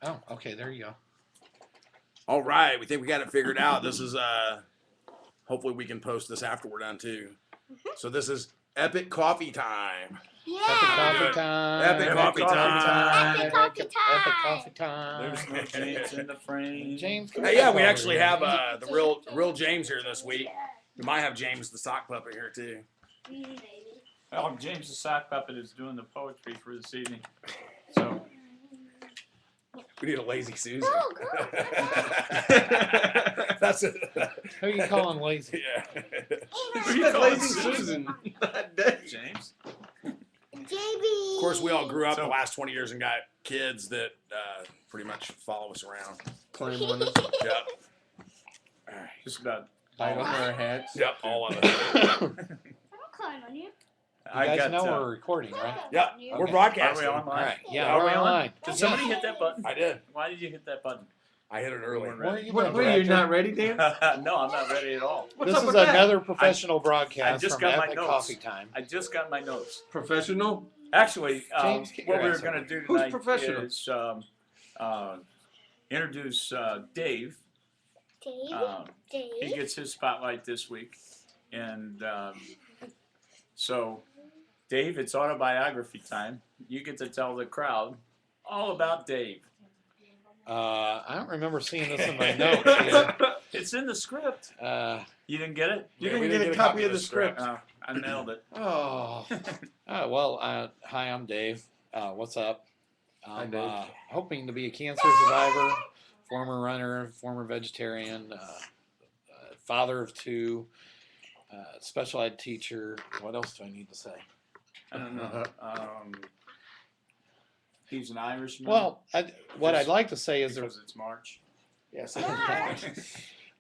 Oh, okay, there you go. All right, we think we got it figured out. This is hopefully we can post this after we're done too. So this is epic coffee time. Epic Yeah. coffee time. Epic coffee time. Epic coffee Epic time. coffee time. There's no James in the frame. James, come Hey, back yeah, we over actually here. have the real James here this week. We might have James the sock puppet here too. Oh, James the sock puppet is doing the poetry for this evening. So We need a lazy Susan. Oh, cool. That's it. Who are you calling lazy? Yeah. Who you calling Lazy Susan? Not Dave. James. JB. Of course, we all grew up So- the last 20 years and got kids that pretty much follow us around. Climb on us. Yep. All right. Just about. Bite on our heads. Yep, all of it. I'll climb on you. You guys know we're recording, right? Yep, we're Okay. broadcasting. Are we All online? right. Yeah, Are we're we on? online. Did somebody hit that button? I did. Why did you hit that button? I hit it early. What are you What, doing, what, you're Director? not ready, Dan? No, I'm not ready at all. What's This up is with that? another professional broadcast just from got my Epic notes. Coffee Time. I just got my notes. Professional? Actually, James, get what your we were ass going to over do Who's tonight professional? is introduce Dave. Dave. He Dave. gets his spotlight this week. And so, Dave, it's autobiography time. You get to tell the crowd all about Dave. I don't remember seeing this in my notes. Here. It's in the script. You didn't get it? You Yeah, we didn't get a copy of the script. I nailed it. Oh, well, hi, I'm Dave. What's up? I'm Dave. hoping to be a cancer survivor, former runner, former vegetarian, father of two, special ed teacher. What else do I need to say? I don't know. He's an Irishman. Well, what I'd like to say is because it's March. Yes.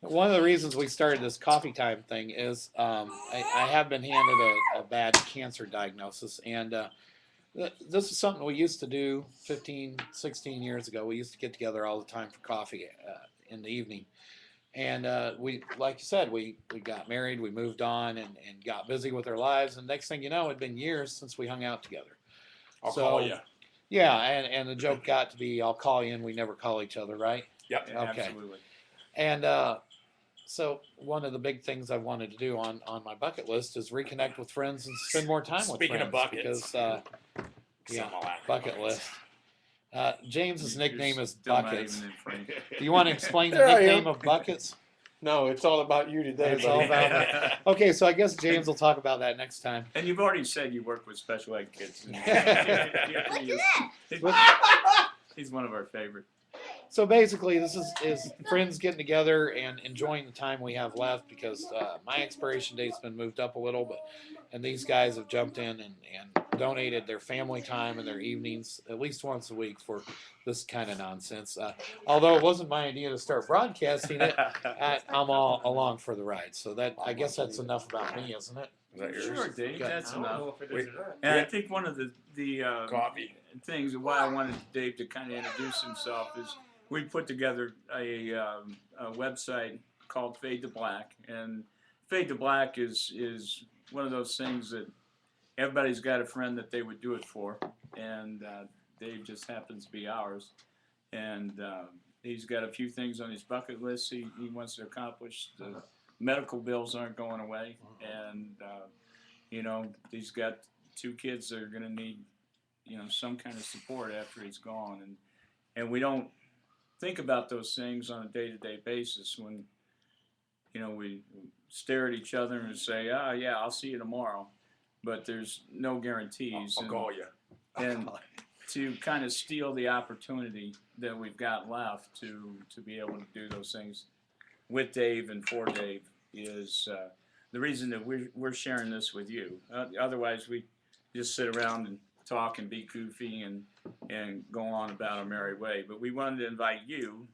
one of the reasons we started this coffee time thing is I have been handed a bad cancer diagnosis, and this is something we used to do 15, 16 years ago. We used to get together all the time for coffee in the evening. And we, like you said, we got married, we moved on and got busy with our lives. And next thing you know, it'd been years since we hung out together. I'll So, call you. Yeah, and the joke got to be, I'll call you, and we never call each other, right? Yep. Yeah, Okay. Absolutely. And so one of the big things I wanted to do on my bucket list is reconnect with friends and spend more time with Speaking friends. of buckets. Because, Some will laugh. bucket list. James's nickname is Still not Buckets. even in frame. Do you want to explain the There I am. nickname of Buckets? No, it's all about you today, It's all buddy. about Okay, so I guess James will talk about that next time. And you've already said you work with special ed kids. What's that? He's one of our favorite. So basically, this is friends getting together and enjoying the time we have left because my expiration date's been moved up a little, and these guys have jumped in and donated their family time and their evenings at least once a week for this kind of nonsense. Although it wasn't my idea to start broadcasting it, I'm all along for the ride. So that I guess that's enough about me, isn't it? Is that yours? Sure, Dave, Good. that's I don't enough. know if it Wait. is or not. And I think one of the Coffee. things why I wanted Dave to kind of introduce himself is we put together a website called Fade to Black, and Fade to Black is one of those things that everybody's got a friend that they would do it for, and Dave just happens to be ours, and he's got a few things on his bucket list he wants to accomplish. The medical bills aren't going away, and he's got 2 kids that are going to need some kind of support after he's gone, and we don't think about those things on a day-to-day basis when we stare at each other and say, yeah, I'll see you tomorrow, but there's no guarantees. I'll call you. And to kind of steal the opportunity that we've got left to be able to do those things with Dave and for Dave is the reason that we're sharing this with you. Otherwise, we just sit around and talk and be goofy and go on about our merry way. But we wanted to invite you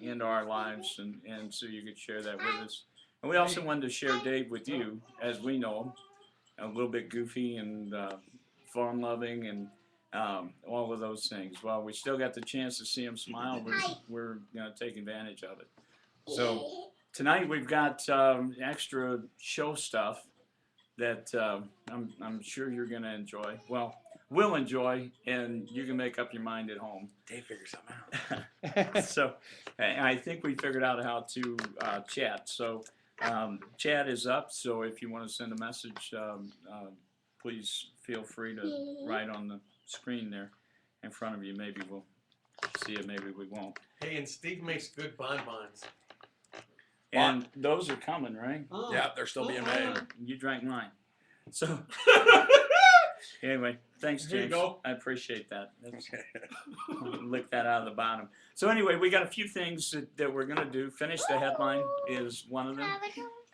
into our lives and so you could share that with us. And we also wanted to share Dave with you as we know him, a little bit goofy and fun-loving and all of those things. While we still got the chance to see him smile, we're going to take advantage of it. So tonight we've got extra show stuff that I'm sure you're going to enjoy. Well, will enjoy, and you can make up your mind at home. Dave figure something out. So I think we figured out how to chat. So chat is up. So if you want to send a message, please feel free to write on the screen there in front of you. Maybe we'll see it. Maybe we won't. Hey, and Steve makes good bonbons. And those are coming, right? Yeah, they're still being made. You drank mine. So anyway, thanks, Here you James. go. I appreciate that. Lick that out of the bottom. So anyway, we got a few things that we're going to do. Finish the headline is one of them.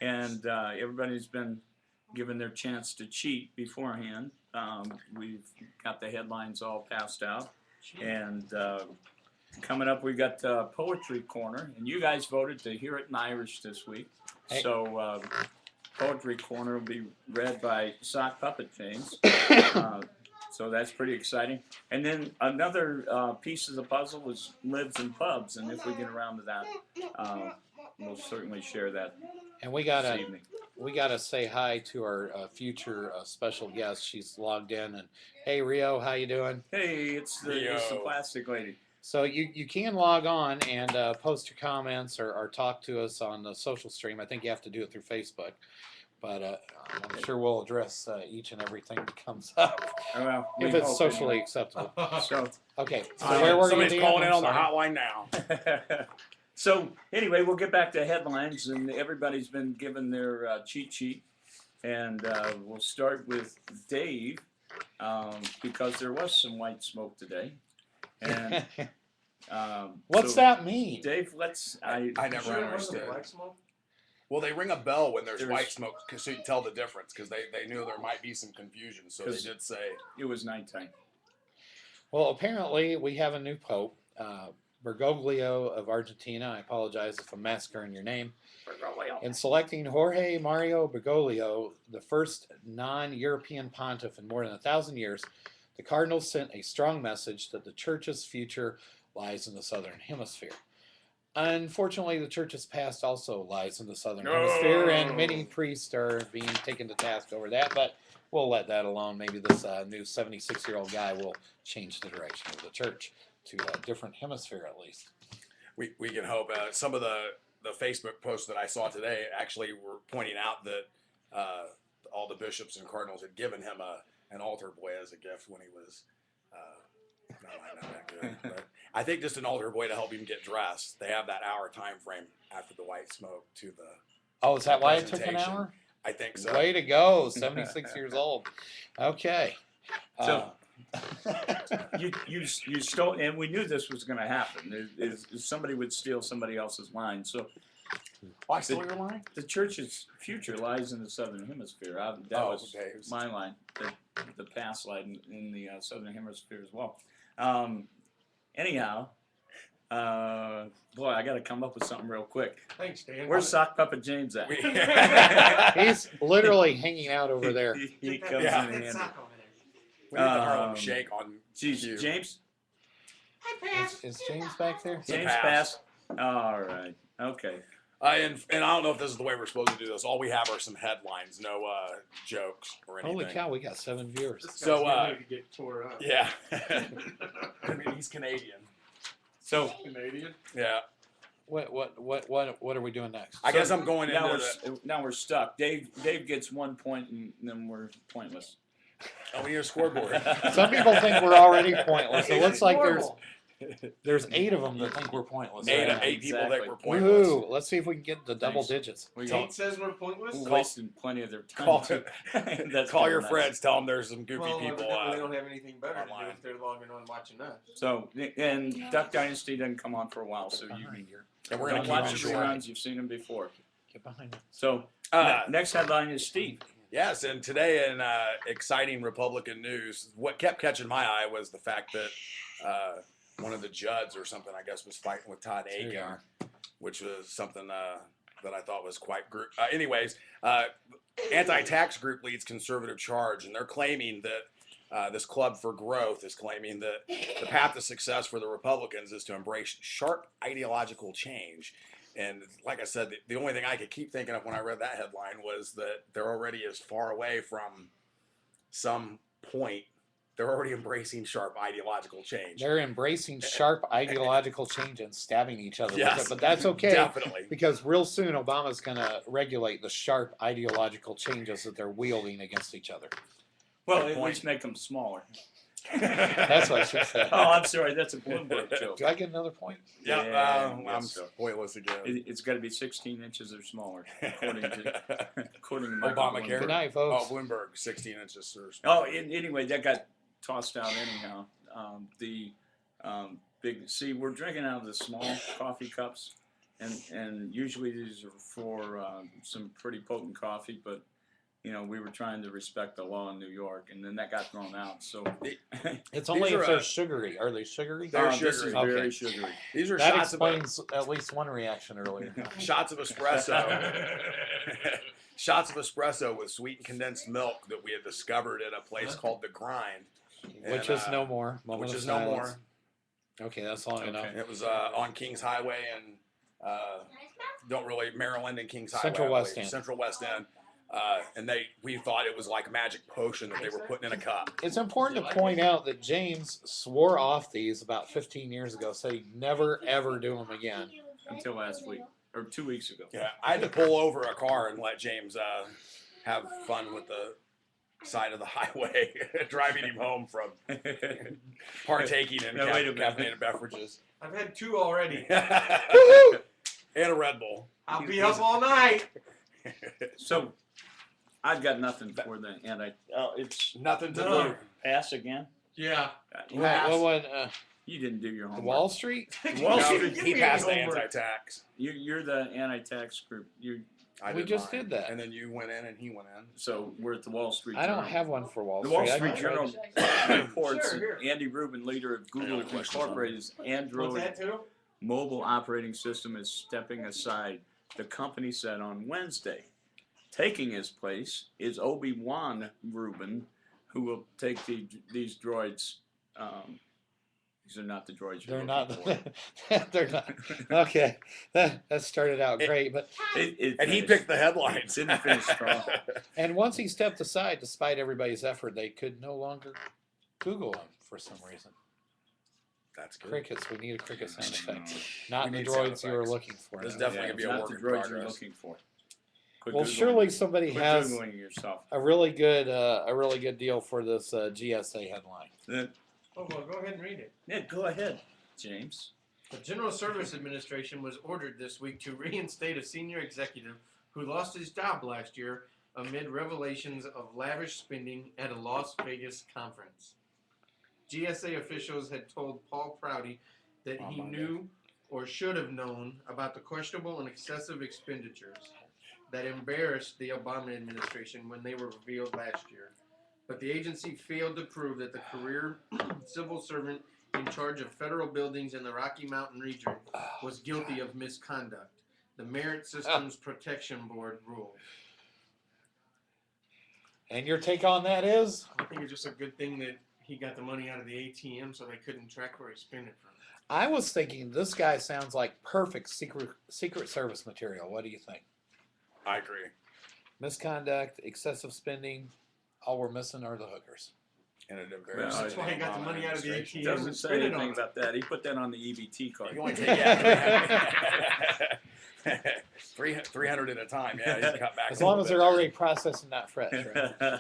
And everybody's been given their chance to cheat beforehand. We've got the headlines all passed out. And coming up, we got Poetry Corner. And you guys voted to hear it in Irish this week. Hey. So Poetry Corner will be read by Sock Puppet James. So that's pretty exciting. And then another piece of the puzzle is lives in pubs. And if we get around to that, we'll certainly share that And we this evening. gotta say hi to our future special guest. She's logged in, and hey Rio, how you doing? Hey, it's the Yo. plastic lady. So you can log on and post your comments or talk to us on the social stream. I think you have to do it through Facebook, but I'm sure we'll address each and everything that comes up Well, we if it's hope socially anyway. acceptable. So, Okay, so Uh, where were you? somebody's Dan? calling in I'm on the sorry. hotline now. so anyway, we'll get back to headlines, and everybody's been given their cheat sheet, and we'll start with Dave because there was some white smoke today. And What's so, that mean? Dave? Let's. I never Sure, it wasn't understood. black smoke? Well, they ring a bell when there's There's- white smoke, so you can tell the difference. Because they knew there might be some confusion, so they 'Cause- did say. It was nighttime. Well, apparently we have a new pope, Bergoglio of Argentina. I apologize if I'm massacring your name. In selecting Jorge Mario Bergoglio, the first non-European pontiff in more than 1,000 years, the cardinals sent a strong message that the church's future lies in the southern hemisphere. Unfortunately, the church's past also lies in the southern hemisphere, and many priests are being taken to task over that, but we'll let that alone. Maybe this new 76-year-old guy will change the direction of the church to a different hemisphere at least. We can hope. Some of the Facebook posts that I saw today actually were pointing out that all the bishops and cardinals had given him an altar boy as a gift when he was not that good. But I think just an altar boy to help him get dressed. They have that hour time frame after the white smoke to the. Oh, is that why it took an presentation. hour? I think so. Way to go, 76 years old. Okay. So- You stole, and we knew this was going to happen. Is somebody would steal somebody else's line. So Oh, I stole your line? the church's future lies in the southern hemisphere. That was okay. my line. The past line in the southern hemisphere as well. Anyhow, boy, I got to come up with something real quick. Thanks, Dan. Where's Sock Puppet James at? He's literally hanging out over there. He comes Yeah. in handy. We need the Harlem Um, Shake on. Geez, cue. James? Is James back there? It's a James pass. pass? All right. Okay. And I don't know if this is the way we're supposed to do this. All we have are some headlines, no jokes or anything. Holy cow, we got 7 viewers. So, to get tore up. Yeah. I mean, he's Canadian. So Canadian. Yeah. What are we doing next? I guess I'm going now into now we're stuck. Dave gets 1 point, and then we're pointless. Oh, we need a scoreboard. Some people think we're already pointless. It looks like Horrible. there's 8 of them that think we're pointless. eight, right now. eight people Exactly. that were pointless. Woohoo! Let's see if we can get the double Thanks. digits. We Tate says we're pointless. wasting plenty of their time. Call, too. That's call kinda your nuts. friends. Tell them there's some goofy Well, people. evidently they don't have anything better to do online. if they're logging on watching us. So, and Duck Dynasty doesn't come on for a while, so you Behind can here. and we're gonna don't keep watch it the short. reruns. You've seen them before. Get behind it. So, next headline is Steve. Yes, and today in exciting Republican news, what kept catching my eye was the fact that one of the Judds or something, I guess, was fighting with Todd There you Aiken, are. which was something that I thought was quite group. Anyways, anti-tax group leads conservative charge, and they're claiming that this Club for Growth is claiming that the path to success for the Republicans is to embrace sharp ideological change. And like I said, the only thing I could keep thinking of when I read that headline was that they're already as far away from some point they're already embracing sharp ideological change. They're embracing sharp ideological change and stabbing each other with Yes, it, but that's okay. definitely. Because real soon Obama's going to regulate the sharp ideological changes that they're wielding against each other. Well, Good at point. least make them smaller. That's what she said. Oh, I'm sorry. That's a Bloomberg joke. Do I get another point? Yeah, Yeah, I'm yes, so. pointless again. It's got to be 16 inches or smaller, according to Michael Obamacare. Good night, Oh, folks. Bloomberg, 16 inches or Oh, anyway, that got tossed out anyhow. We're drinking out of the small coffee cups, and usually these are for some pretty potent coffee, but we were trying to respect the law in New York, and then that got thrown out. So It's only These if are, they're sugary. Are they sugary? They're this is sugary. very Okay. sugary. These are That shots explains at least one reaction earlier. shots of espresso. Shots of espresso with sweetened condensed milk that we had discovered at a place called The Grind. Which And, is no more. Moment Which of is no silence. more. Okay, that's long enough. It was on Kings Highway and Maryland and Kings Highway. Central I West believe. End. Central West End. And we thought it was like a magic potion that they were putting in a cup. It's important to point out that James swore off these about 15 years ago, said he'd never ever do them again. Until last week or 2 weeks ago. Yeah, I had to pull over a car and let James have fun with the side of the highway, driving him home from partaking in Now, wait a minute. caffeinated beverages. I've had 2 already. And a Red Bull. I'll be up all night. So I've got nothing for the it's Nothing to No. do. pass again. Yeah. What, You didn't do your homework. Wall Street? Wall No, Street, Give he me passed the any homework. anti-tax. You're the anti-tax group. We just did that. And then you went in and he went in. So we're at the Wall Street I don't Journal. have one for Wall The Street. Wall I Street can Journal write reports Sure, that here. Andy Rubin, leader of Google Any questions on Incorporated's What's Android that too? mobile operating system is stepping aside, the company said on Wednesday. Taking his place is Obi-Wan Rubin, who will take these droids. These are not the droids you're They're not. looking for. They're not. Okay, that started out great, but And he picked the headlines. Didn't finish strong. and once he stepped aside, despite everybody's effort, they could no longer Google him for some reason. That's good. Crickets. We need a cricket sound effect. Not We the need sound droids you were effects. looking for. This no. definitely Yeah, gonna be it's a not work the in droids you're progress. looking for. Quit Well, Googling. surely somebody Quit has Googling yourself. a really good deal for this GSA headline. Oh, well, go ahead and read it. Yeah, go ahead, James. The General Service Administration was ordered this week to reinstate a senior executive who lost his job last year amid revelations of lavish spending at a Las Vegas conference. GSA officials had told Paul Prouty that he knew or should have known about the questionable and excessive expenditures that embarrassed the Obama administration when they were revealed last year. But the agency failed to prove that the career civil servant in charge of federal buildings in the Rocky Mountain region was guilty of misconduct. The Merit Systems Protection Board ruled. And your take on that is? I think it's just a good thing that he got the money out of the ATM so they couldn't track where he spent it from. I was thinking this guy sounds like perfect Secret Service material. What do you think? I agree. Misconduct, excessive spending. All we're missing are the hookers. And it Well, embarrassed. That's why he got the money out of the administration. ATM. He doesn't and say spent it on anything it. about that. He put that on the EBT card. You only take 300 at a time. Yeah, he's cut back. As a long little as bit they're there. already processing that fresh, right?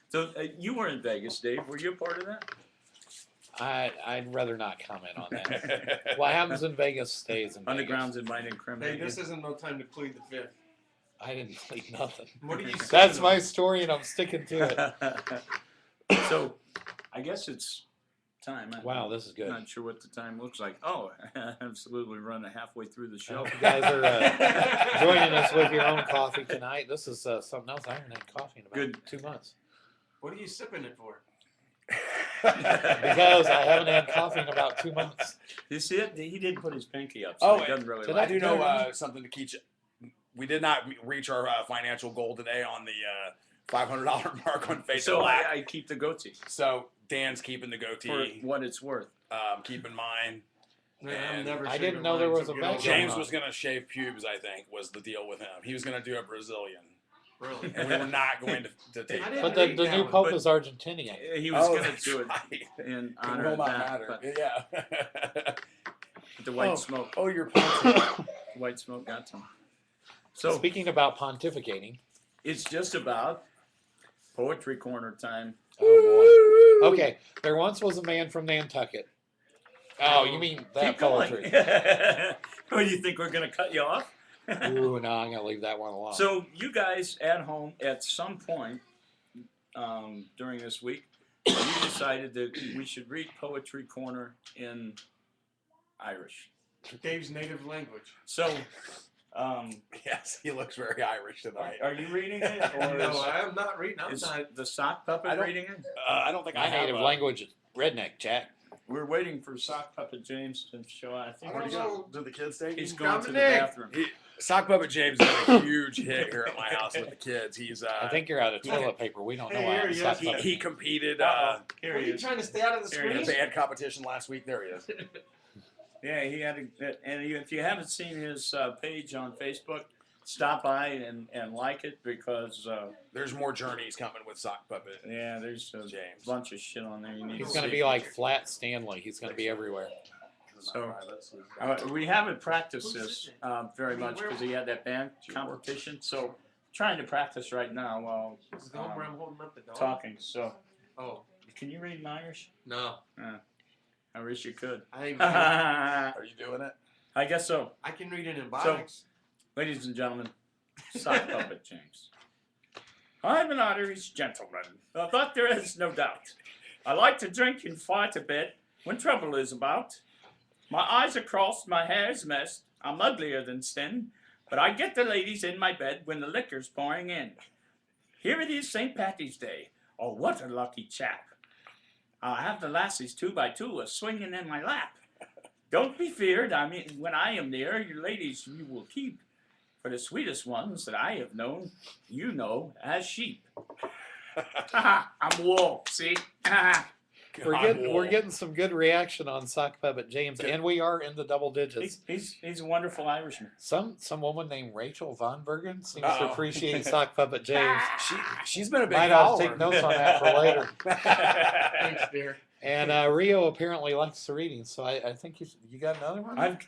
So you were in Vegas, Dave. Were you a part of that? I'd rather not comment on that. What happens in Vegas stays in Vegas. Underground's in might Hey, incriminate this you. isn't no time to plead the fifth. I didn't plead nothing. What are you saying? That's my story, and I'm sticking to it. So, I guess it's time. Wow, this is good. I'm not sure what the time looks like. Oh, absolutely run halfway through the show. You guys are joining us with your own coffee tonight. This is something else I haven't had coffee in about Good. 2 months. What are you sipping it for? Because I haven't had coffee in about 2 months. You see it? He didn't put his pinky up, so Oh, he doesn't really did like I do it. know something to teach. We did not reach our financial goal today on the $500 mark on Facebook. So I keep the goatee So Dan's keeping the goatee. for what it's worth. Keep in mind, Man, I'm And never I shaving didn't know there mine, was so a get bet over going it. James on. was going to shave pubes, I think, was the deal with him. He was going to do a Brazilian. Really? and we were not going to take I that. didn't But read the that new one, Pope but- is Argentinian. He was going to that's do it right. in It honor will of not that, matter. but Yeah. the white smoke, Oh, you're punching. white smoke got to him. So Speaking about pontificating, it's just about poetry corner time. oh boy. Okay, there once was a man from Nantucket. Oh, you mean that Keep going. poetry? What do you think we're going to cut you off? Ooh, no, I'm gonna leave that one alone. So you guys at home, at some point during this week, you decided that we should read Poetry Corner in Irish. Dave's native language. So, Yes, he looks very Irish tonight. are you reading it, or No, I am not reading. I'm is not. the sock puppet I don't- reading it? I don't think I my have native language is redneck, Jack. We're waiting for sock puppet James to show. I think I don't he's, know. Do the kids take he's him? going to the Dominic! bathroom. Sock Puppet James is a huge hit here at my house with the kids. He's I think you're out of toilet paper. We don't know Hey, how here to he suck is. he, puppet. he competed Here Are he you is. trying to stay out of the Here he in a screen? band competition last week. There he is. Yeah, he had, and if you haven't seen his page on Facebook, stop by and like it because There's more journeys coming with Sock Puppet. yeah, there's a James. bunch of shit on there. You need He's to gonna see. be like Flat Stanley. He's gonna be everywhere. So, we haven't practiced this very much because he had that band competition. So trying to practice right now while Is the one where I'm holding up the dog? talking. So Oh, can you read in Irish? no. I wish you could. I Are you doing it? I guess so. can read it in bonics. Ladies and gentlemen, Sock Puppet James. I'm an Irish gentleman, but there is no doubt. I like to drink and fight a bit when trouble is about. My eyes are crossed, my hair's messed, I'm uglier than sin, but I get the ladies in my bed when the liquor's pouring in. Here it is St. Patty's Day. Oh, what a lucky chap. I'll have the lassies 2 by 2 a-swinging in my lap. Don't be feared, I mean, when I am near, your ladies you will keep. For the sweetest ones that I have known, you know as sheep. I'm wool, see? We're getting some good reaction on Sock Puppet James, and we are in the double digits. He's a wonderful Irishman. Some woman named Rachel Von Bergen seems to Uh-oh. appreciate Sock Puppet James. She's been a big Might have to follower. take notes on that for later. Thanks, dear. And Rio apparently likes the reading, so I think you got another one. I've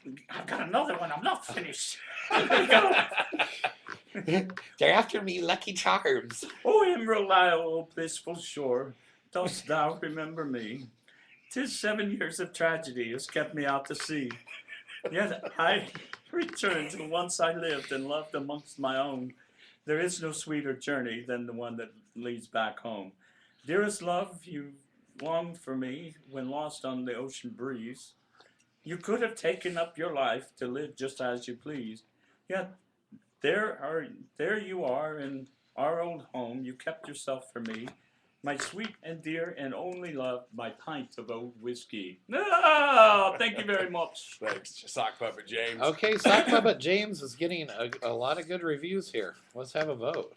got another one. I'm not finished. Here we go. They're after me, Lucky Charms. O Emerald Isle, O blissful shore, dost thou remember me? 'Tis 7 years of tragedy has kept me out to sea. Yet I return to once I lived and loved amongst my own. There is no sweeter journey than the one that leads back home. Dearest love, you longed for me when lost on the ocean breeze. You could have taken up your life to live just as you pleased. Yet there you are in our old home. You kept yourself for me, my sweet and dear and only love, my pint of old whiskey. No, thank you very much. Thanks, Sock Puppet James. Okay, Sock Puppet James is getting a lot of good reviews here. Let's have a vote.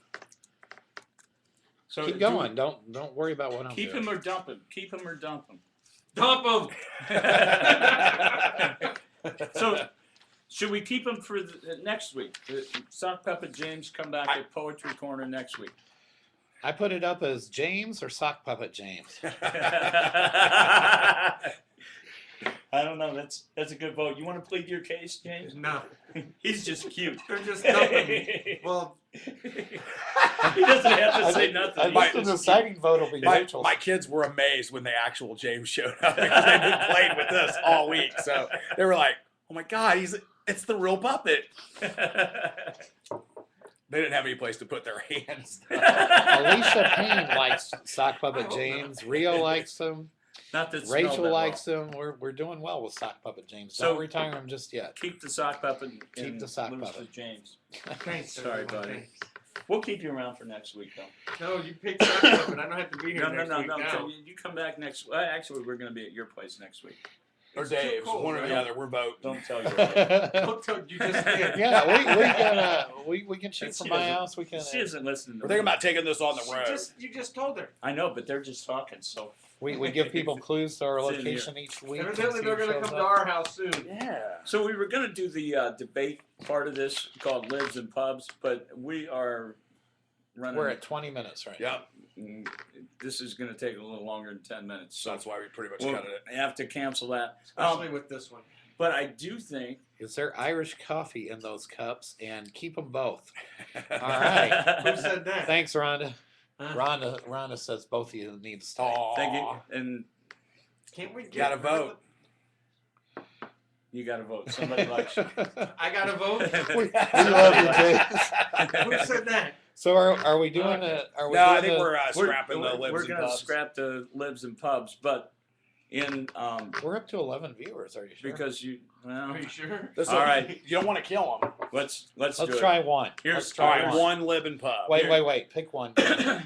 So Keep going. Don't worry about what I'm Keep doing. him or dump him. Keep him or dump him. Dump him. So, should we keep him for next week? Sock Puppet James come back at Poetry Corner next week. I put it up as James or Sock Puppet James. I don't know. That's a good vote. You want to plead your case, James? No, He's just cute. they're just dumping. Well, He doesn't have to say nothing. I He's think the just deciding vote will be My Rachel's. kids were amazed when the actual James showed up because they've been playing with this all week. So they were like, "Oh my God, it's the real puppet." cute. They didn't have any place to put their hands. Alicia Payne likes Sock Puppet James. Rio likes him. Not that Rachel smell that likes well. him. We're doing well with Sock Puppet James. So- Don't retire him just yet. Keep the sock puppet and Keep the sock lose puppet. to James. thanks. Sorry, everyone, buddy. thanks. We'll keep you around for next week, though. No, you picked that up, but I don't have to be here No, next week now. You come back next. Well, actually, we're going to be at your place next week. Or It's too Dave's, cold, one or right? the other. We're both. Don't tell your yeah, Don't tell- you just did. we can shoot She from my doesn't- house. We can. She isn't listening to We're me. thinking about taking this on the She road. you just told her. I know, but they're just talking. So We give people clues to our It's in here. location each week. and Evidently, see they're who going to shows come to up. our house soon. Yeah. So we were going to do the debate part of this called Lives and Pubs, but we are running. We're at 20 minutes right now. Yep. This is going to take a little longer than 10 minutes. So that's why we pretty much we'll cut it. have to cancel that. Especially with this one. But I do think. Is there Irish coffee in those cups? And keep them both. All right. Who said that? Thanks, Rhonda. Huh? Rhonda says both of you need to stay. Aw. Thank you. And Can't we get Gotta rid of vote. you got to vote. Somebody likes you. it? I gotta vote. we love you, James. Who said that? So are we doing Okay. it? Are we No, I doing think the- we're scrapping the libs We're and going to pubs. scrap the libs and pubs, but in we're up to 11 viewers. Are you sure? because you well, Are you sure? Listen, All right. You don't want to kill them. let's Let's do it. try one. Here's- Let's All try right, one lib and pub. Wait. Pick one. Well,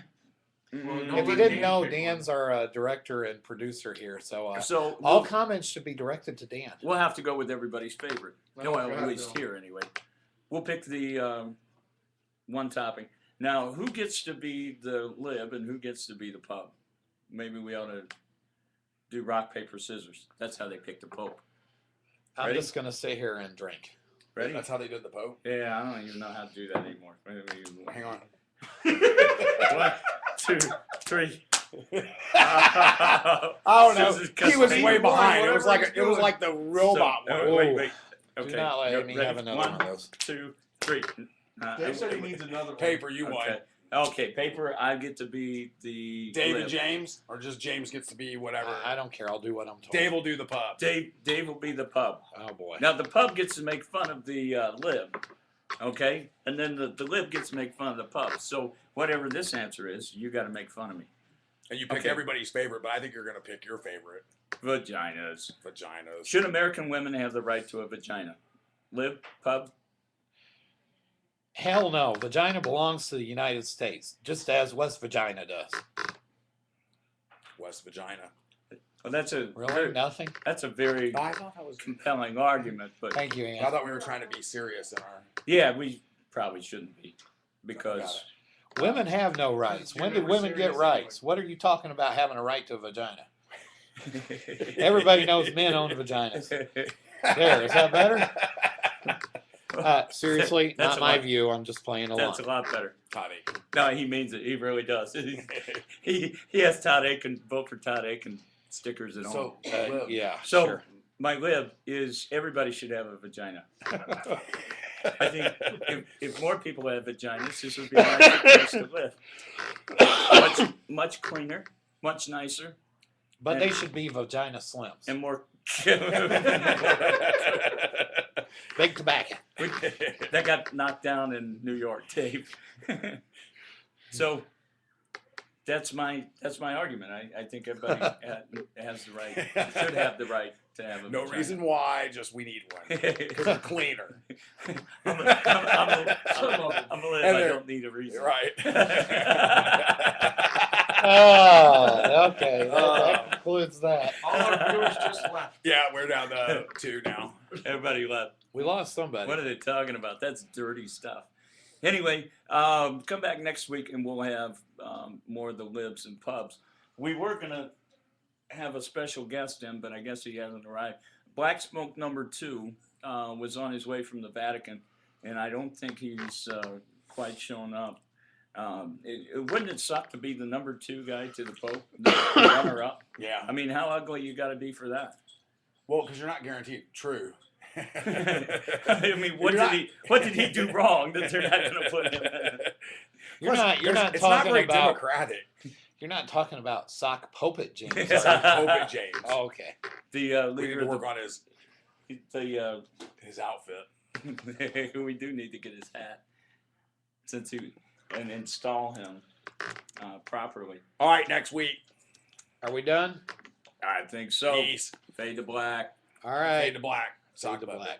If no, you let didn't Dan know, pick Dan's our director and producer here, so So all we'll, comments should be directed to Dan. we'll have to go with everybody's favorite. Oh, No, at God, least no. here anyway. We'll pick the one topping. Now, who gets to be the lib and who gets to be the pub? Maybe we ought to do rock, paper, scissors. That's how they pick the pope. I'm Ready? just gonna sit here and drink. Ready? That's how they did the Pope. Yeah, I don't even know how to do that anymore. Hang on. 1, 2, 3. I don't know. Scissors, He was custody. way behind. It was Whatever like he's it was doing. like the robot So, one. wait. Do Okay. not let you me ready? have another one of 1, those. 2, 3. Dan said he needs another one. Paper, you won. Okay. Okay, paper. I get to be the David lib. James, or just James gets to be whatever. I don't care. I'll do what I'm told. Dave will do the pub. Dave will be the pub. Oh boy. Now the pub gets to make fun of the lib, okay, and then the lib gets to make fun of the pub. So whatever this answer is, you got to make fun of me. And you pick Okay. everybody's favorite, but I think you're going to pick your favorite. Vaginas. Vaginas. Should American women have the right to a vagina? Lib, pub. Hell no. Vagina belongs to the United States, just as West Vagina does. West Vagina. Well, that's a Really? Nothing? that's a very I thought that was. compelling argument, but Thank you, I Ann. thought we were trying to be serious in our. yeah, we probably shouldn't be because Women have no rights. You're When did never women get serious rights? What are you talking about having a right to a vagina? Everybody knows men own vaginas. There, is that better? Seriously, That's not a my lot. view. I'm just playing along. That's a lot better. Todd Aiken. No, he means it. He really does. he has Todd Aiken, vote for Todd Aiken stickers and all. So, Yeah, So sure. my lib is everybody should have a vagina. I think if more people had vaginas, this would be a nicer place to live. Much cleaner, much nicer, But they should be vagina slims. and more. Big tobacco. That got knocked down in New York, Dave. So that's my argument. I think everybody has the right, should have the right to have a No vagina. reason why, just we need one. Because we're cleaner. I'm a lib. And I they're- don't need a reason. Right. Oh, okay. That concludes that. All our viewers just left. Yeah, we're down to 2 now. Everybody left. We lost somebody. What are they talking about? That's dirty stuff. Anyway, come back next week and we'll have more of the libs and pubs. We were going to have a special guest in, but I guess he hasn't arrived. Black Smoke number 2 was on his way from the Vatican, and I don't think he's quite shown up. Wouldn't it suck to be the number 2 guy to the Pope, the runner up? Yeah. I mean, how ugly you got to be for that? Well, because you're not guaranteed true. I mean, what You're did he do wrong that they're not going to put him in? You're not It's not talking very about. democratic. You're not talking about sock pulpit James. It's like Pope James. Oh, okay. The We need leader to of work on his the outfit. we do need to get his hat and install him properly. All right, next week. Are we done? I think so. Peace. Fade to black. All right. Fade to black. Fade Sock to puppet. black.